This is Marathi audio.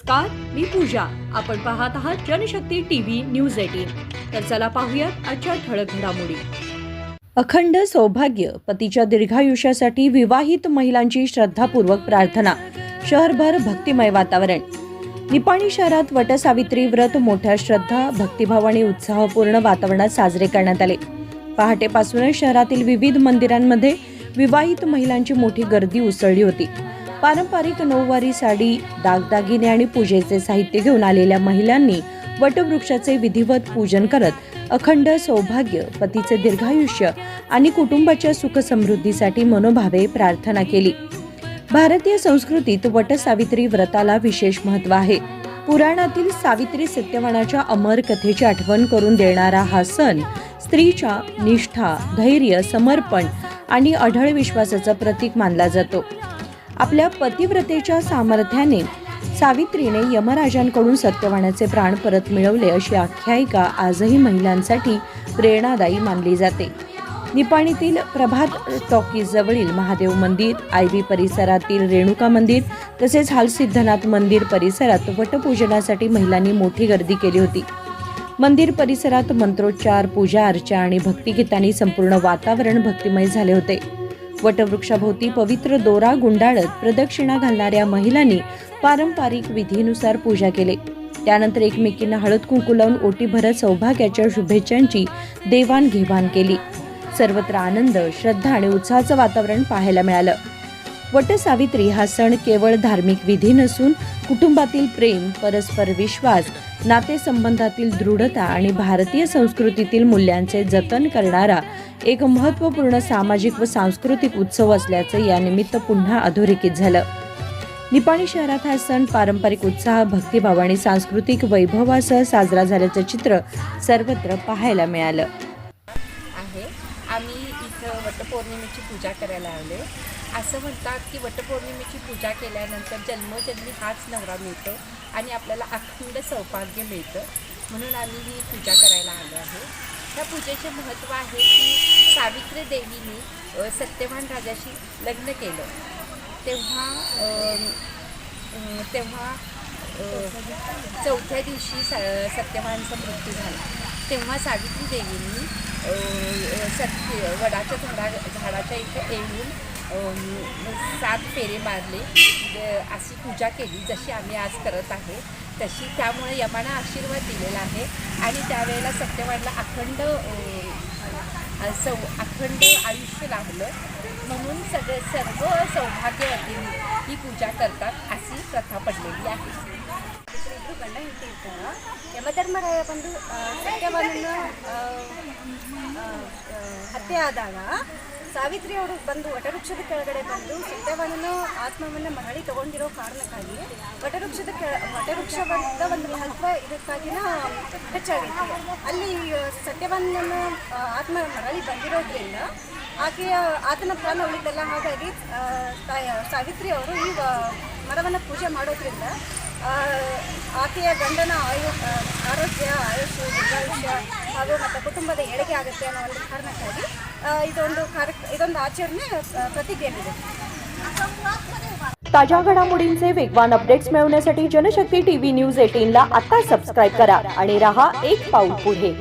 नमस्कार, मी पूजा. आपण पाहत आहात जनशक्ती टीव्ही न्यूज 18. तर चला पाहूयात आजच्या ठळक घडामोडी. अखंड सौभाग्य, पतीच्या दीर्घायुष्यासाठी विवाहित महिलांची श्रद्धापूर्वक प्रार्थना. शहरभर भक्तिमय वातावरण. निपाणी शहरात वटसावित्री व्रत मोठ्या श्रद्धा, भक्तिभाव आणि उत्साहपूर्ण वातावरणात साजरे करण्यात आले. पहाटेपासूनच शहरातील विविध मंदिरांमध्ये विवाहित महिलांची मोठी गर्दी उसळली होती. पारंपरिक नऊवारी साडी, दागदागिने आणि पूजेचे साहित्य घेऊन आलेल्या महिलांनी वटवृक्षाचे विधिवत पूजन करत अखंड सौभाग्य, पतीचे दीर्घायुष्य आणि कुटुंबाच्या सुखसमृद्धीसाठी मनोभावे प्रार्थना केली. भारतीय संस्कृतीत वटसावित्री व्रताला विशेष महत्त्व आहे. पुराणातील सावित्री सत्यवानाच्या अमर कथेची आठवण करून देणारा हा सण स्त्रीच्या निष्ठा, धैर्य, समर्पण आणि अढळ विश्वासाचं प्रतीक मानला जातो. आपल्या पतिव्रतेच्या सामर्थ्याने सावित्रीने यमराजांकडून सत्यवानाचे प्राण परत मिळवले अशी आख्यायिका आजही महिलांसाठी प्रेरणादायी मानली जाते. निपाणीतील प्रभात टॉकीज जवळील महादेव मंदिर, आयबी परिसरातील रेणुका मंदिर तसेच हालसिद्धनाथ मंदिर परिसरात वटपूजनासाठी महिलांनी मोठी गर्दी केली होती. मंदिर परिसरात मंत्रोच्चार, पूजा अर्चा आणि भक्तिगीतांनी संपूर्ण वातावरण भक्तिमय झाले होते. वटवृक्षाभोवती पवित्र दोरा गुंडाळत प्रदक्षिणा घालणाऱ्या महिलांनी पारंपरिक विधीनुसार पूजा केली. त्यानंतर एकमेकींना हळद कुंकू लावून ओटी भरत सौभाग्याच्या शुभेच्छांची देवाणघेवाण केली. सर्वत्र आनंद, श्रद्धा आणि उत्साहाचं वातावरण पाहायला मिळालं. वटसावित्री हा सण केवळ धार्मिक विधी नसून कुटुंबातील प्रेम, परस्पर विश्वास, नातेसंबंधातील दृढता आणि भारतीय संस्कृतीतील मूल्यांचे जतन करणारा एक महत्त्वपूर्ण सामाजिक व सांस्कृतिक उत्सव असल्याचं यानिमित्त पुन्हा अधोरेखित झालं. निपाणी शहरात हा सण पारंपरिक उत्साह, भक्तिभाव आणि सांस्कृतिक वैभवासह साजरा झाल्याचं चित्र सर्वत्र पाहायला मिळालं. आम्ही इथं वटपौर्णिमेची पूजा करायला आले. असं म्हणतात की वटपौर्णिमेची पूजा केल्यानंतर जन्मोजन्मी हाच नवरा मिळतो आणि आपल्याला अखंड सौभाग्य मिळतं, म्हणून आम्ही ही पूजा करायला आलो आहे. ह्या पूजेचे महत्त्व आहे की सावित्री देवीने सत्यवान राजाशी लग्न केलं तेव्हा चौथ्या दिवशी सत्यवानचा मृत्यू झाला. तेव्हा सावित्री देवींनी वडाच्या झाडाच्या इथे येऊन 7 फेरे मारले, अशी पूजा केली जशी आम्ही आज करत आहे तशी. त्यामुळे यमानं आशीर्वाद दिलेला आहे आणि त्यावेळेला सत्यवानला अखंड आयुष्य लाभलं, म्हणून सर्व सौभाग्यवतींनी ही पूजा करतात अशी प्रथा पडलेली आहे. ಗಂಡ ಹೆಂಡತಿ ಇರ್ತಾರ. ಯಮಧರ್ಮರಾಯ ಬಂದು ಸತ್ಯವಾನನ್ನು ಹತ್ಯೆ ಆದಾಗ ಸಾವಿತ್ರಿ ಅವರು ಬಂದು ವಟವೃಕ್ಷದ ಕೆಳಗಡೆ ಬಂದು ಸತ್ಯವಾನನ ಆತ್ಮವನ್ನು ಮರಳಿ ತಗೊಂಡಿರೋ ಕಾರಣಕ್ಕಾಗಿ ವಟವೃಕ್ಷದ ಒಂದು ಮಹತ್ವ ಇದಕ್ಕಾಗಿನ ಹೆಚ್ಚಾಗಿತ್ತು. ಅಲ್ಲಿ ಸತ್ಯವಾನನ ಆತ್ಮ ಮರಳಿ ಬಂದಿರೋದ್ರಿಂದ ಆತನ ಪ್ರಾಣ ಉಳಿದಲ್ಲ. ಹಾಗಾಗಿ ಸಾವಿತ್ರಿ ಅವರು ಈ ಮರವನ್ನು ಪೂಜೆ ಮಾಡೋದ್ರಿಂದ ಆಕೆಯ ಗಂಡನ ಆರೋಗ್ಯ, ಆಯುಷ್ಯ, ದೀರ್ಘಾಯುಷ್ಯ ಹಾಗೂ ಮತ್ತು ಕುಟುಂಬದ ಏಳಿಗೆ ಆಗುತ್ತೆ ಅನ್ನೋ ಒಂದು ಕಾರಣಕ್ಕಾಗಿ ಇದೊಂದು ಆಚರಣೆ ಪ್ರತಿಕ್ರಿಯೆಯಿದೆ. ताज्या घडामोडींचे वेगवान अपडेट्स मिळवण्यासाठी जनशक्ती टीव्ही न्यूज 18 ला आता सबस्क्राइब करा आणि रहा एक पाऊल पुढे.